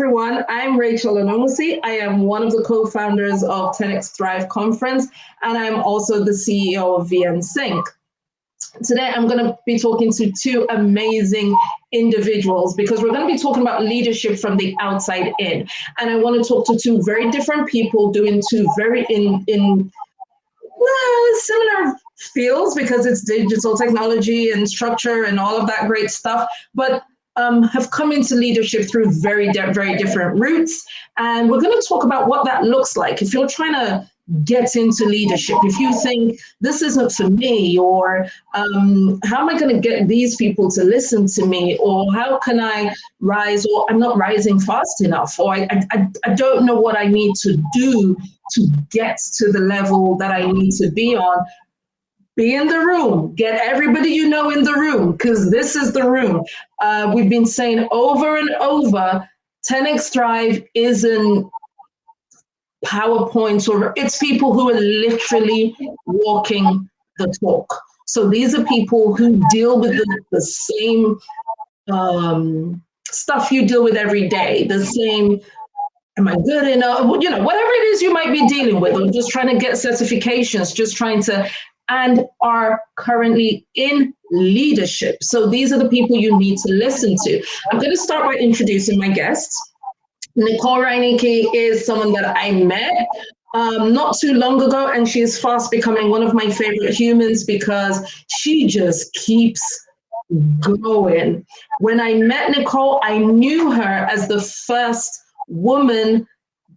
everyone. I'm Rachel Onamusi. I am one of the co-founders of 10x Thrive Conference, and I'm also the CEO of VN Sync. Today, I'm going to be talking to two amazing individuals because we're going to be talking about leadership from the outside in. And I want to talk to two very different people doing two very similar fields because it's digital technology and structure and all of that great stuff, but have come into leadership through very different routes. And we're going to talk about what that looks like. If you're trying to get into leadership, if you think this isn't for me, or how am I going to get these people to listen to me, or how can I rise, or I'm not rising fast enough, or I don't know what I need to do to get to the level that I need to be on. Be in the room, get everybody you know in the room, because this is the room. We've been saying over and over, 10x Thrive isn't PowerPoints, or it's people who are literally walking the talk. So these are people who deal with the same stuff you deal with every day, the same, am I good enough? You know, whatever it is you might be dealing with, or just trying to get certifications, just trying to, and are currently in leadership. So these are the people you need to listen to. I'm going to start by introducing my guests. Nicole Reineke is someone that I met not too long ago, and she is fast becoming one of my favorite humans because she just keeps going. When I met Nicole, I knew her as the first woman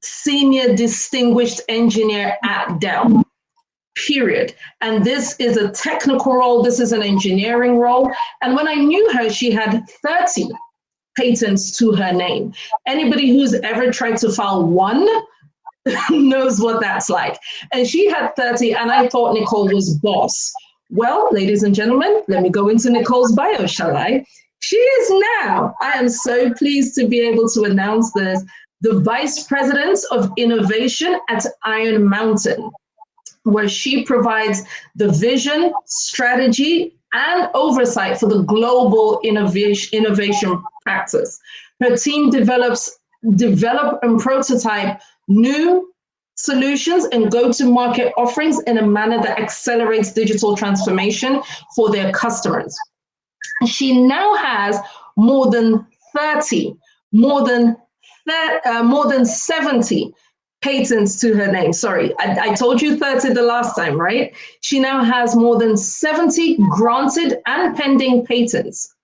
senior distinguished engineer at Dell. Period. And this is a technical role. This is an engineering role. And when I knew her, she had 30 patents to her name. Anybody who's ever tried to file one knows what that's like. And she had 30, and I thought Nicole was boss. Well, ladies and gentlemen, let me go into Nicole's bio, shall I? She is now, I am so pleased to be able to announce this, the Vice President of Innovation at Iron Mountain, where she provides the vision, strategy, and oversight for the global innovation practice. Her team develop and prototype new solutions and go-to-market offerings in a manner that accelerates digital transformation for their customers. She now has more than 70 patents to her name. Sorry, I told you 30 the last time, right? She now has more than 70 granted and pending patents.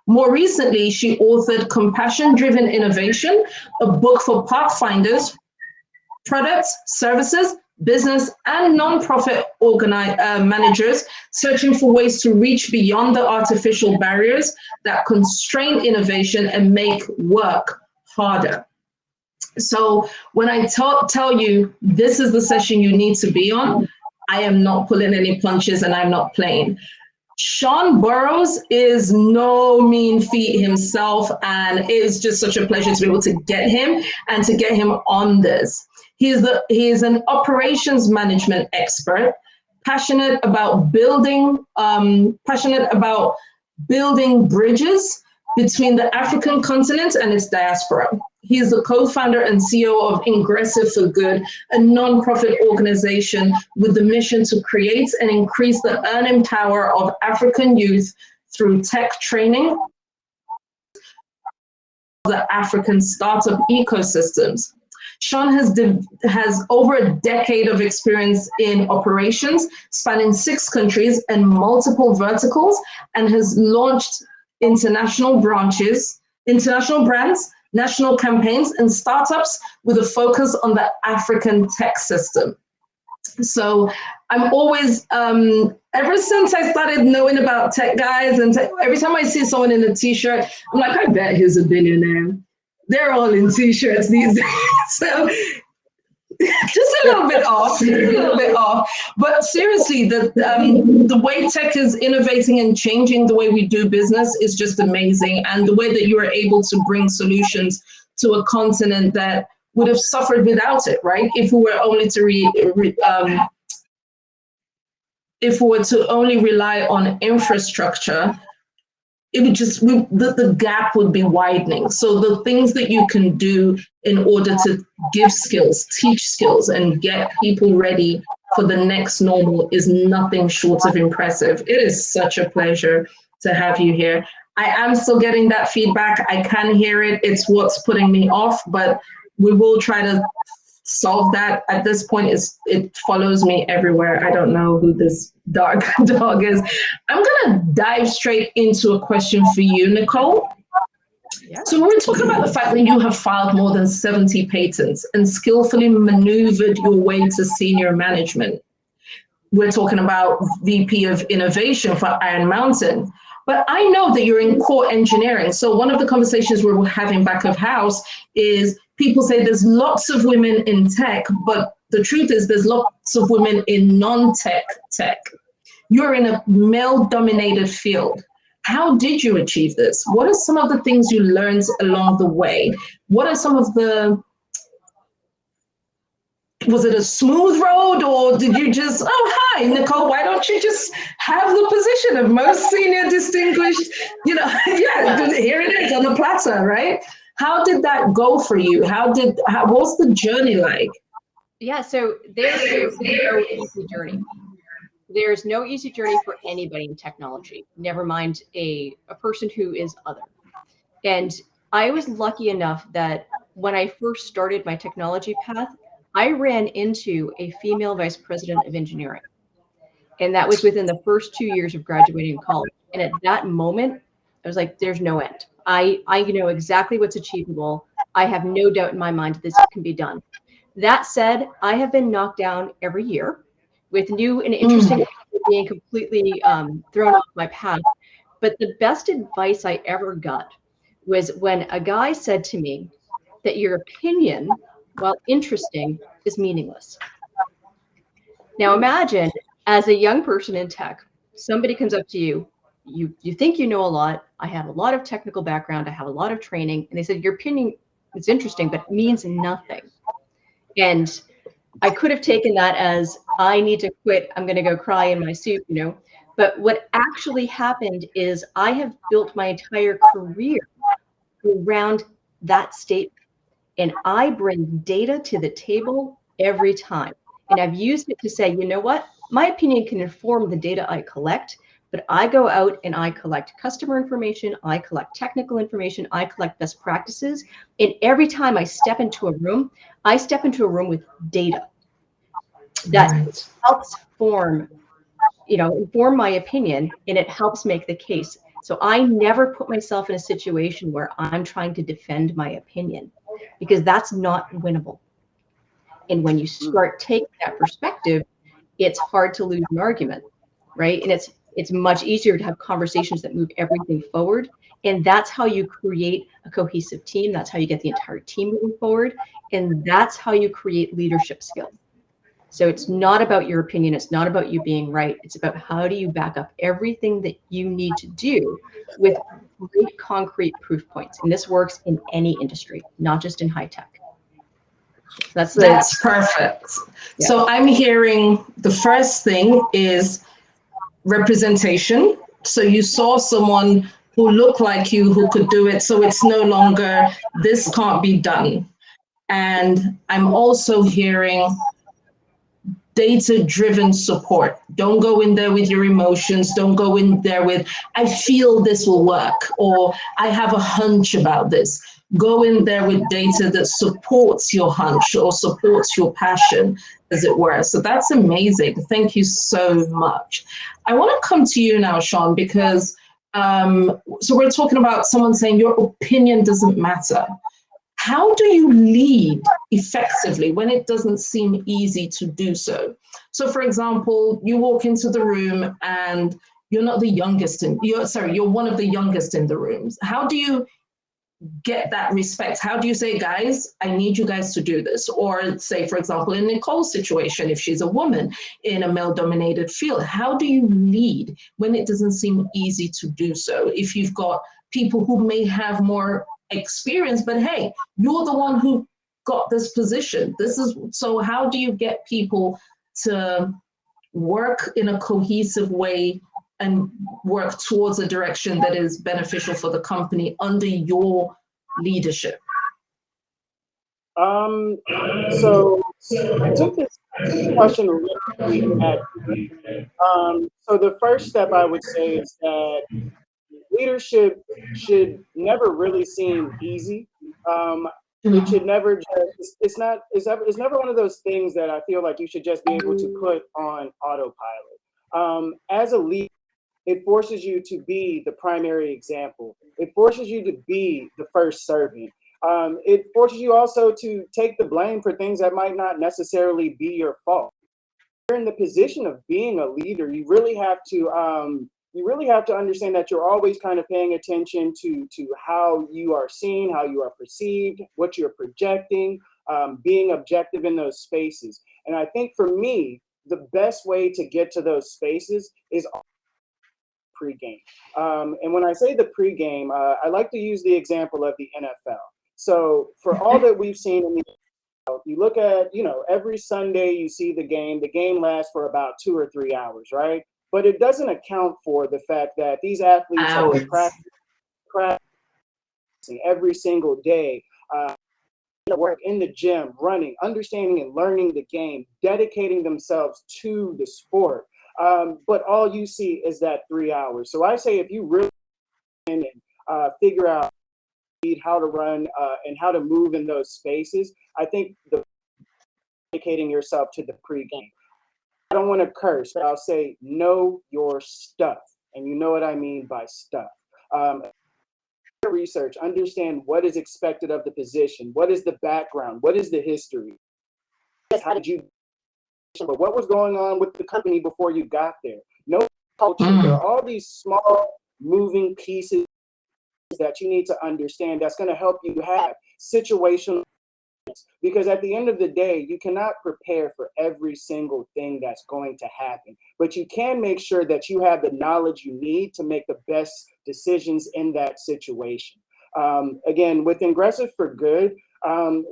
More recently, she authored Compassion-Driven Innovation, a book for pathfinders, products, services, business, and nonprofit managers searching for ways to reach beyond the artificial barriers that constrain innovation and make work harder. So when I tell you this is the session you need to be on, I am not pulling any punches and I'm not playing. Sean Burrows is no mean feat himself, and it is just such a pleasure to be able to get him and to get him on this. He is an operations management expert, passionate about building bridges between the African continent and its diaspora. He is the co-founder and CEO of Ingressive for Good, a nonprofit organization with the mission to create and increase the earning power of African youth through tech training the African startup ecosystems. Sean has over a decade of experience in operations, spanning 6 countries and multiple verticals, and has launched international brands, national campaigns, and startups with a focus on the African tech system. So I'm always, ever since I started knowing about tech guys, and every time I see someone in a t-shirt, I'm like, I bet he's a billionaire. They're all in t-shirts these days. So just a little bit off. But seriously, the way tech is innovating and changing the way we do business is just amazing. And the way that you are able to bring solutions to a continent that would have suffered without it, right? If we were only to only rely on infrastructure, it would just the gap would be widening. So the things that you can do in order to give skills, teach skills, and get people ready for the next normal is nothing short of impressive. It is such a pleasure to have you here. I am still getting that feedback. I can hear it. It's what's putting me off, but we will try to solve that. At this point, it follows me everywhere. I don't know who this dark dog is. I'm gonna dive straight into a question for you, Nicole. Yeah. So we're talking about the fact that you have filed more than 70 patents and skillfully maneuvered your way to senior management. We're talking about VP of Innovation for Iron Mountain. But I know that you're in core engineering. So one of the conversations we're having back of house is people say there's lots of women in tech, but the truth is there's lots of women in non-tech tech. You're in a male-dominated field. How did you achieve this? What are some of the things you learned along the way? What are some of the, was it a smooth road, or did you just, oh, hi, Nicole, why don't you just have the position of most senior distinguished, yeah, here it is on the platter, right? How did that go for you? What's the journey like? Yeah, so there is no easy journey. There's no easy journey for anybody in technology, never mind a person who is other. And I was lucky enough that when I first started my technology path, I ran into a female vice president of engineering. And that was within the first 2 years of graduating college. And at that moment, I was like, there's no end. I know exactly what's achievable. I have no doubt in my mind this can be done. That said, I have been knocked down every year with new and interesting being completely thrown off my path. But the best advice I ever got was when a guy said to me that your opinion, while interesting, is meaningless. Now imagine, as a young person in tech, somebody comes up to you, you think you know a lot, I have a lot of technical background, I have a lot of training, and they said, your opinion is interesting, but means nothing. And I could have taken that as, I need to quit, I'm gonna go cry in my suit, But what actually happened is I have built my entire career around that statement. And I bring data to the table every time. And I've used it to say, you know what? My opinion can inform the data I collect, but I go out and I collect customer information, I collect technical information, I collect best practices. And every time I step into a room, I step into a room with data that helps inform my opinion, and it helps make the case. So I never put myself in a situation where I'm trying to defend my opinion, because that's not winnable. And when you start taking that perspective, it's hard to lose an argument, right? And it's much easier to have conversations that move everything forward. And that's how you create a cohesive team. That's how you get the entire team moving forward. And that's how you create leadership skills. So it's not about your opinion. It's not about you being right. It's about how do you back up everything that you need to do with great concrete proof points. And this works in any industry, not just in high tech. That's perfect. Yeah. So I'm hearing the first thing is representation. So you saw someone who looked like you, who could do it. So it's no longer, this can't be done. And I'm also hearing data-driven support. Don't go in there with your emotions. Don't go in there with, I feel this will work, or I have a hunch about this. Go in there with data that supports your hunch or supports your passion, as it were. So that's amazing. Thank you so much. I want to come to you now, Sean, because so we're talking about someone saying your opinion doesn't matter. How do you lead effectively when it doesn't seem easy to do so? So, for example, you walk into the room and you're not the youngest you're one of the youngest in the rooms. How do you get that respect? How do you say, guys, I need you guys to do this? Or say, for example, in Nicole's situation, if she's a woman in a male-dominated field, how do you lead when it doesn't seem easy to do so? If you've got people who may have more experience, but hey, you're the one who got this position. So how do you get people to work in a cohesive way and work towards a direction that is beneficial for the company under your leadership? So I took this question really at so the first step I would say is that leadership should never really seem easy. It should never just, it's never one of those things that I feel like you should just be able to put on autopilot. As a leader, it forces you to be the primary example. It forces you to be the first servant. It forces you also to take the blame for things that might not necessarily be your fault. You're in the position of being a leader. You really have to understand that you're always kind of paying attention to how you are seen, how you are perceived, what you're projecting, being objective in those spaces. And I think for me, the best way to get to those spaces is pregame. And when I say the pregame, I like to use the example of the NFL. So for all that we've seen in the you look at, every Sunday you see the game lasts for about 2 or 3 hours, right? But it doesn't account for the fact that these athletes have been practicing every single day, work in the gym, running, understanding and learning the game, dedicating themselves to the sport. But all you see is that 3 hours. So I say if you really figure out how to run and how to move in those spaces, I think dedicating yourself to the pregame. I don't want to curse, but I'll say know your stuff, and you know what I mean by stuff. Research, understand what is expected of the position, what is the background, what is the history, how did you, but what was going on with the company before you got there. Know culture. There are all these small moving pieces that you need to understand that's going to help you have situational, because at the end of the day, you cannot prepare for every single thing that's going to happen, but you can make sure that you have the knowledge you need to make the best decisions in that situation. Again, with Ingressive for Good,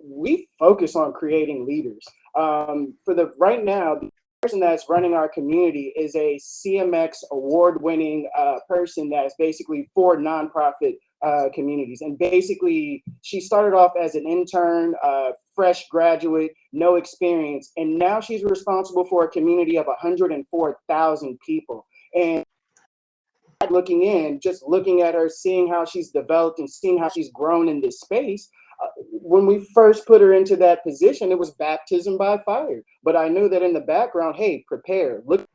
we focus on creating leaders. Right now, the person that's running our community is a CMX award-winning person that's basically for nonprofit communities. And basically, she started off as an intern, fresh graduate, no experience, and now she's responsible for a community of 104,000 people. And just looking at her, seeing how she's developed and seeing how she's grown in this space, when we first put her into that position, it was baptism by fire. But I knew that in the background, hey, prepare, look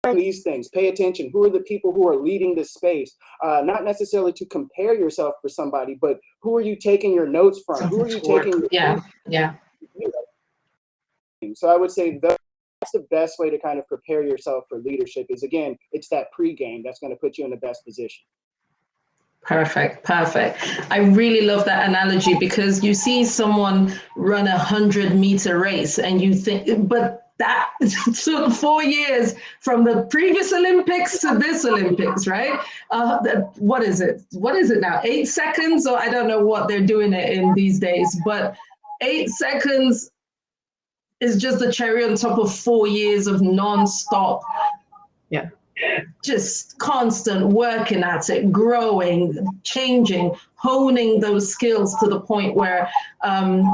at these things, pay attention. Who are the people who are leading this space? Not necessarily to compare yourself for somebody, but who are you taking your notes from? Who are you taking? Yeah. So I would say that's the best way to kind of prepare yourself for leadership is, again, it's that pregame that's going to put you in the best position. Perfect. I really love that analogy, because you see someone run 100-meter race and you think, but that took 4 years from the previous Olympics to this Olympics, right? What is it now? 8 seconds? Or I don't know what they're doing it in these days, but 8 seconds is just the cherry on top of 4 years of nonstop. Yeah. Just constant working at it, growing, changing, honing those skills to the point where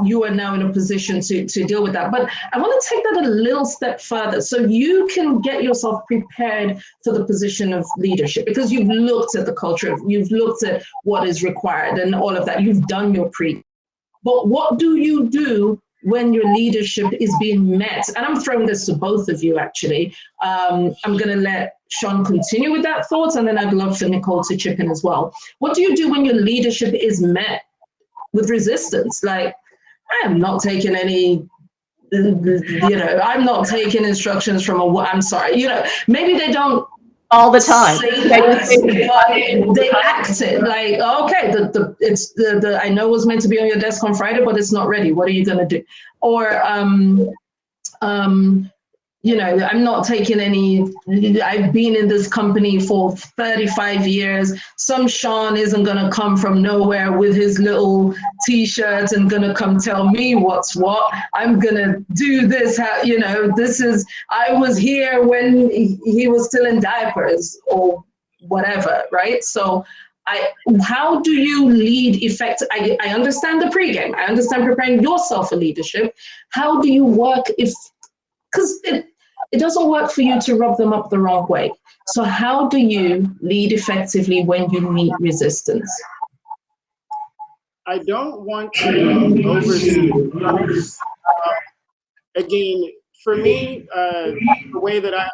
you are now in a position to deal with that. But I want to take that a little step further so you can get yourself prepared for the position of leadership, because you've looked at the culture, you've looked at what is required and all of that. You've done your pre. But what do you do when your leadership is being met? And I'm throwing this to both of you, actually. I'm going to let Sean continue with that thought, and then I'd love for Nicole to chip in as well. What do you do when your leadership is met with resistance? Like, I am not taking any, I'm not taking instructions from I'm sorry, maybe they don't all the time. They act it like, okay, it's the I know it was meant to be on your desk on Friday, but it's not ready. What are you gonna do? Or I'm not taking any, I've been in this company for 35 years. Some Sean isn't going to come from nowhere with his little t-shirt and going to come tell me what's what. I'm going to do this, this is, I was here when he was still in diapers or whatever, right? So how do you lead effective? I understand the pregame. I understand preparing yourself for leadership. How do you work because it doesn't work for you to rub them up the wrong way. So how do you lead effectively when you meet resistance? I don't want to oversee it. Again, for me, the way that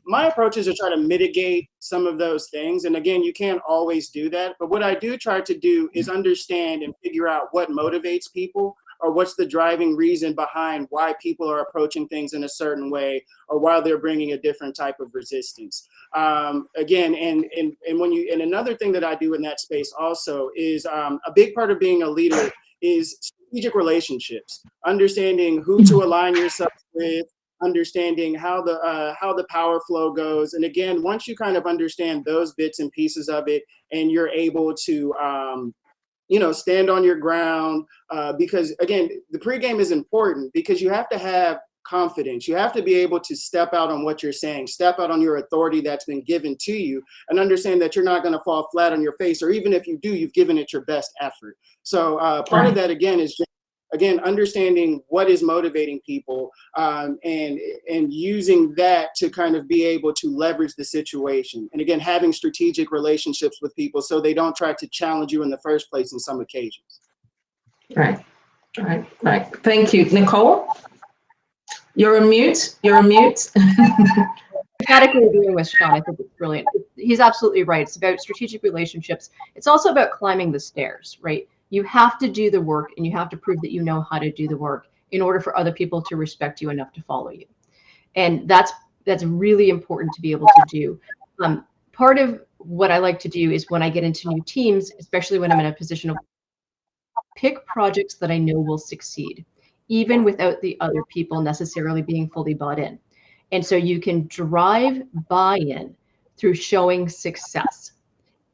my approach is to try to mitigate some of those things. And again, you can't always do that. But what I do try to do is understand and figure out what motivates people, or what's the driving reason behind why people are approaching things in a certain way, or why they're bringing a different type of resistance. Again, and another thing that I do in that space also is a big part of being a leader is strategic relationships, understanding who to align yourself with, understanding how the power flow goes. And again, once you kind of understand those bits and pieces of it, and you're able to stand on your ground, because again, the pregame is important because you have to have confidence. You have to be able to step out on what you're saying, step out on your authority that's been given to you, and understand that you're not going to fall flat on your face, or even if you do, you've given it your best effort. So part of that, again, is just, understanding what is motivating people, and using that to kind of be able to leverage the situation. And again, having strategic relationships with people so they don't try to challenge you in the first place in some occasions. Right. Thank you. Nicole, you're on mute. Emphatically agreeing with Sean. I think it's brilliant. He's absolutely right. It's about strategic relationships. It's also about climbing the stairs, right? You have to do the work, and you have to prove that you know how to do the work in order for other people to respect you enough to follow you. And that's really important to be able to do. Part of what I like to do is when I get into new teams, especially when I'm in a position of pick projects that I know will succeed, even without the other people necessarily being fully bought in. And so you can drive buy-in through showing success,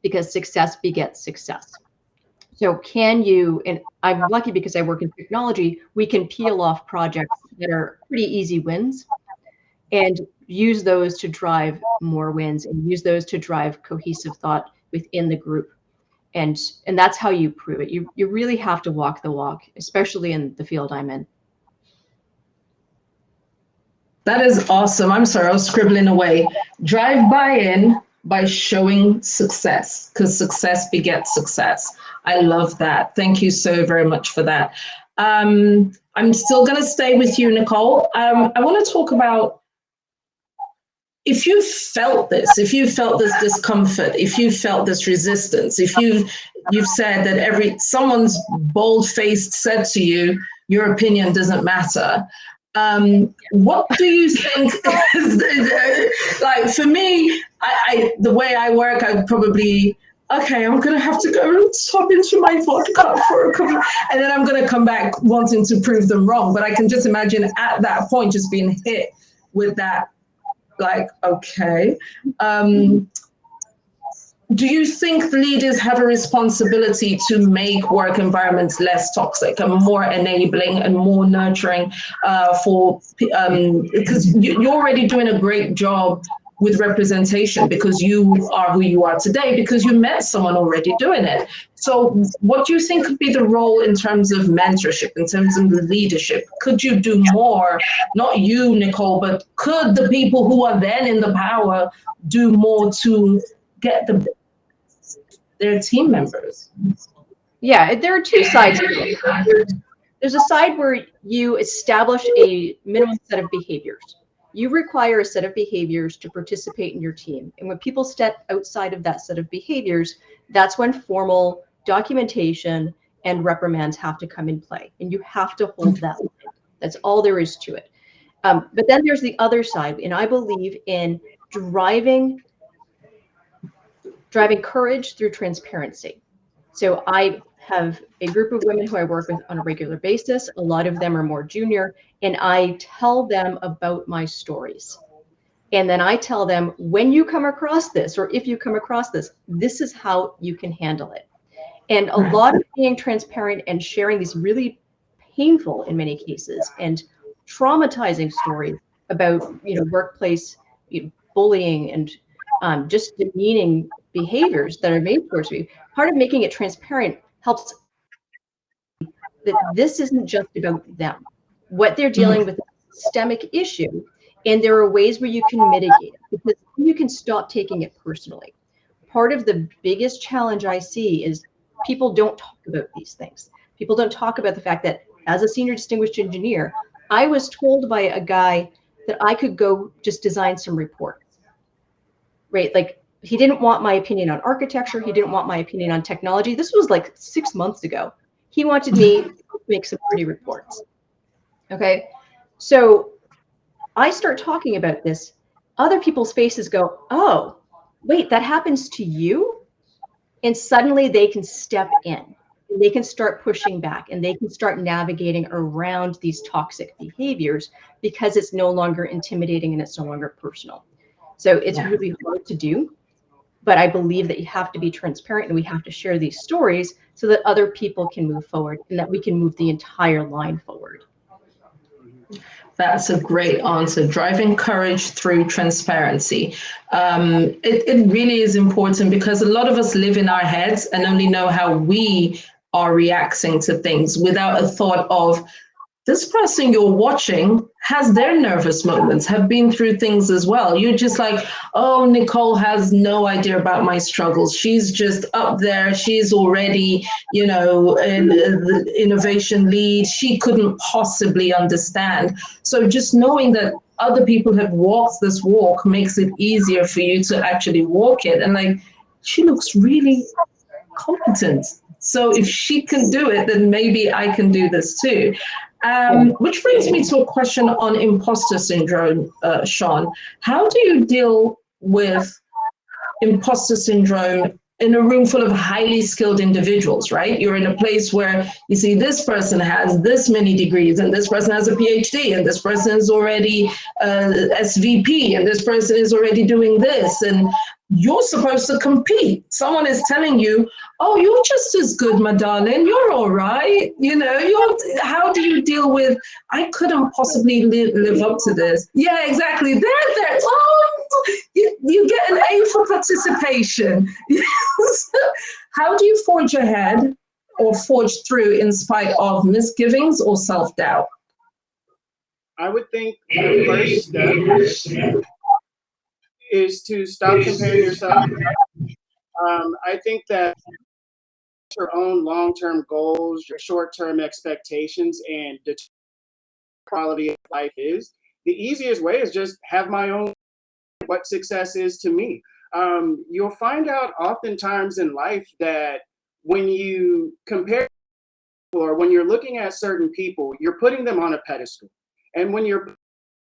because success begets success. So can you, and I'm lucky because I work in technology, we can peel off projects that are pretty easy wins and use those to drive more wins, and use those to drive cohesive thought within the group. And that's how you prove it. You really have to walk the walk, especially in the field I'm in. That is awesome. I'm sorry, I was scribbling away. Drive buy-in by showing success, because success begets success. I love that. Thank you so very much for that. I'm still going to stay with you, Nicole. I want to talk about, if you felt this discomfort, if you felt this resistance, if you've said that someone's bold-faced said to you, your opinion doesn't matter. What do you think? Like for me, the way I work, I'd probably, okay, I'm going to have to go and top into my vodka for a couple, and then I'm going to come back wanting to prove them wrong. But I can just imagine at that point just being hit with that, like, okay. Do you think leaders have a responsibility to make work environments less toxic and more enabling and more nurturing because you're already doing a great job with representation, because you are who you are today, because you met someone already doing it. So what do you think could be the role in terms of mentorship, in terms of leadership? Could you do more? Not you, Nicole, but could the people who are then in the power do more to get their team members? Yeah, there are two sides to it. There's a side where you establish a minimum set of behaviors. You require a set of behaviors to participate in your team. And when people step outside of that set of behaviors, that's when formal documentation and reprimands have to come in play. And you have to hold that line. That's all there is to it. But then there's the other side. And I believe in driving courage through transparency. So I have a group of women who I work with on a regular basis. A lot of them are more junior, and I tell them about my stories. And then I tell them, when you come across this, or if you come across this, this is how you can handle it. And a lot of being transparent and sharing these really painful, in many cases, and traumatizing stories about, workplace bullying and just demeaning behaviors that are made towards me. Part of making it transparent helps that this isn't just about them. What they're dealing with is a systemic issue, and there are ways where you can mitigate it, because you can stop taking it personally. Part of the biggest challenge I see is people don't talk about these things. People don't talk about the fact that as a senior distinguished engineer, I was told by a guy that I could go just design some reports, right? Like, he didn't want my opinion on architecture. He didn't want my opinion on technology. This was like 6 months ago. He wanted me to make some pretty reports. Okay. So I start talking about this. Other people's faces go, oh, wait, that happens to you? And suddenly they can step in. They can start pushing back, and they can start navigating around these toxic behaviors, because it's no longer intimidating and it's no longer personal. So it's really hard to do, but I believe that you have to be transparent, and we have to share these stories so that other people can move forward, and that we can move the entire line forward. That's a great answer. Driving courage through transparency. It really is important, because a lot of us live in our heads and only know how we are reacting to things without a thought of, this person you're watching has their nervous moments, have been through things as well. You're just like, oh, Nicole has no idea about my struggles. She's just up there. She's already, the innovation lead. She couldn't possibly understand. So just knowing that other people have walked this walk makes it easier for you to actually walk it. And like, she looks really competent. So if she can do it, then maybe I can do this too. Which brings me to a question on imposter syndrome, Sean. How do you deal with imposter syndrome in a room full of highly skilled individuals, right? You're in a place where you see this person has this many degrees, and this person has a PhD, and this person is already SVP, and this person is already doing this, and you're supposed to compete. Someone is telling you, oh, you're just as good, my darling. You're all right. How do you deal with, I couldn't possibly live up to this. Yeah, exactly. There. Oh, you get an A for participation. How do you forge ahead or forge through in spite of misgivings or self-doubt? I would think the first step is to stop comparing yourself. I think that your own long-term goals, your short-term expectations, and the quality of life is, the easiest way is just have my own, what success is to me. You'll find out oftentimes in life that when you compare, or when you're looking at certain people, you're putting them on a pedestal. And when you're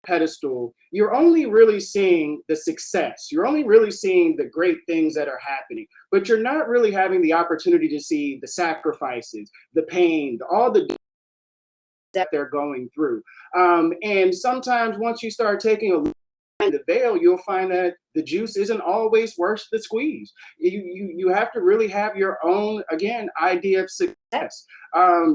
pedestal, you're only really seeing the success. You're only really seeing the great things that are happening, but you're not really having the opportunity to see the sacrifices, the pain, all the that they're going through. And sometimes once you start taking a look behind the veil, you'll find that the juice isn't always worth the squeeze. You have to really have your own, again, idea of success.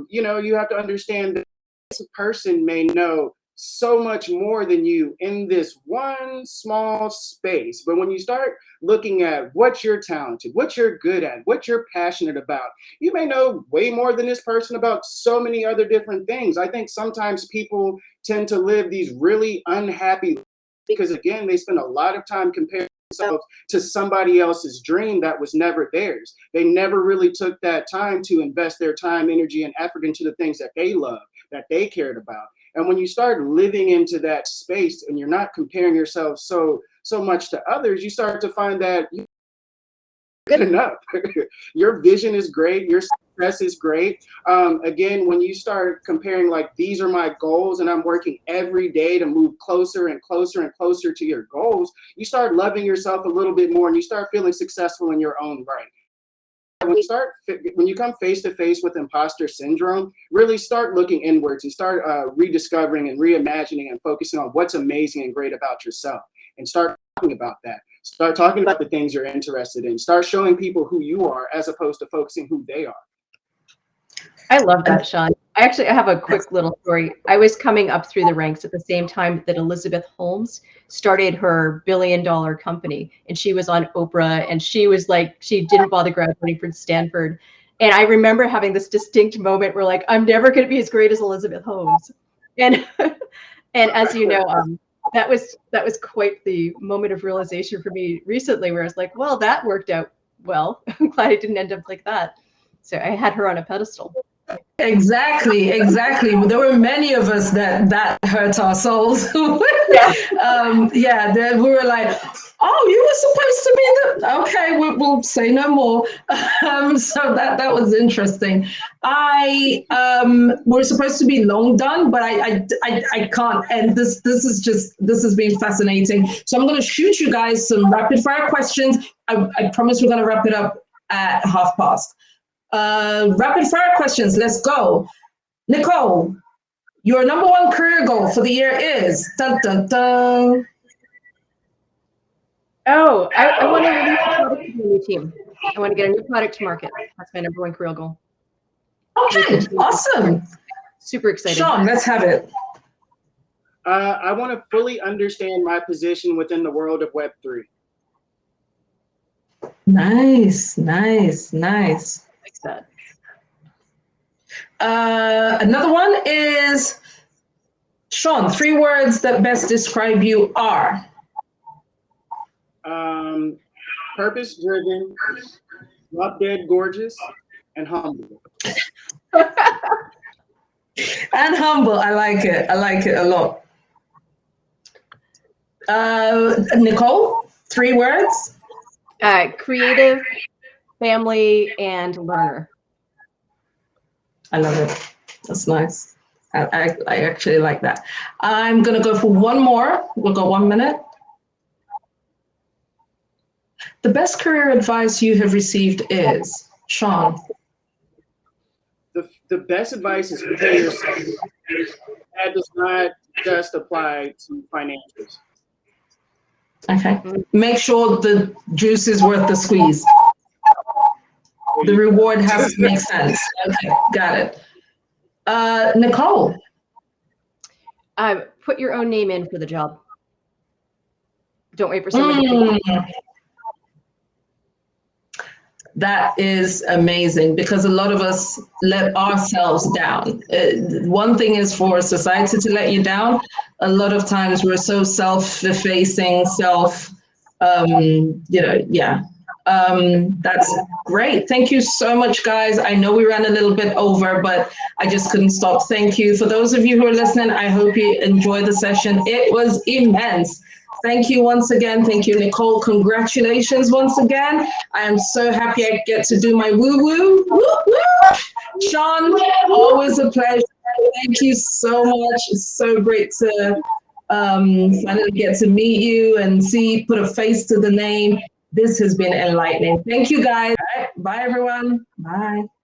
You have to understand that this person may know so much more than you in this one small space. But when you start looking at what you're talented, what you're good at, what you're passionate about, you may know way more than this person about so many other different things. I think sometimes people tend to live these really unhappy lives because, again, they spend a lot of time comparing themselves to somebody else's dream that was never theirs. They never really took that time to invest their time, energy, and effort into the things that they love, that they cared about. And when you start living into that space and you're not comparing yourself so much to others, you start to find that you're good enough. Your vision is great. Your success is great. Again, when you start comparing, like, these are my goals and I'm working every day to move closer and closer and closer to your goals, you start loving yourself a little bit more and you start feeling successful in your own right. when you come face to face with imposter syndrome, really start looking inwards and start rediscovering and reimagining and focusing on what's amazing and great about yourself, and start talking about that. Start talking about the things you're interested in. Start showing people who you are as opposed to focusing who they are. I love that, Sean. I have a quick little story. I was coming up through the ranks at the same time that Elizabeth Holmes started her billion-dollar company, and she was on Oprah, and she was like, she didn't bother graduating from Stanford. And I remember having this distinct moment where like, I'm never going to be as great as Elizabeth Holmes. And and as you know, that was quite the moment of realization for me recently, where I was like, well, that worked out well. I'm glad I didn't end up like that. So I had her on a pedestal. Exactly. There were many of us that hurt our souls. Then we were like, oh, you were supposed to be okay, we'll say no more. So that was interesting. We're supposed to be long done, but I can't end this. This has been fascinating. So I'm going to shoot you guys some rapid fire questions. I promise we're going to wrap it up at past. Rapid fire questions. Let's go. Nicole, your number one career goal for the year is dun, dun, dun. Oh, I want to release a product to a new team. I want to get a new product to market. That's my number one career goal. Okay, awesome. Super excited. Sean, let's have it. I want to fully understand my position within the world of Web3. Nice. Like that. Another one is, Sean, 3 words that best describe you are. Purpose-driven, drop dead gorgeous, and humble. And humble. I like it a lot. Nicole, 3 words. Creative, family, and learner. I love it. That's nice. I actually like that. I'm going to go for one more. We'll go 1 minute. The best career advice you have received is, Sean. The best advice is prepare yourself. That does not just apply to financials. Okay. Make sure the juice is worth the squeeze. The reward has to make sense. Okay, got it. Nicole. Put your own name in for the job. Don't wait for somebody to think. That is amazing, because a lot of us let ourselves down. One thing is for society to let you down. A lot of times we're so self-effacing, that's great. Thank you so much, guys. I know we ran a little bit over, but I just couldn't stop. Thank you. For those of you who are listening, I hope you enjoyed the session. It was immense. Thank you once again. Thank you, Nicole. Congratulations once again. I am so happy I get to do my woo-woo. Sean, always a pleasure. Thank you so much. It's so great to finally get to meet you and put a face to the name. This has been enlightening. Thank you, guys. Bye, everyone. Bye.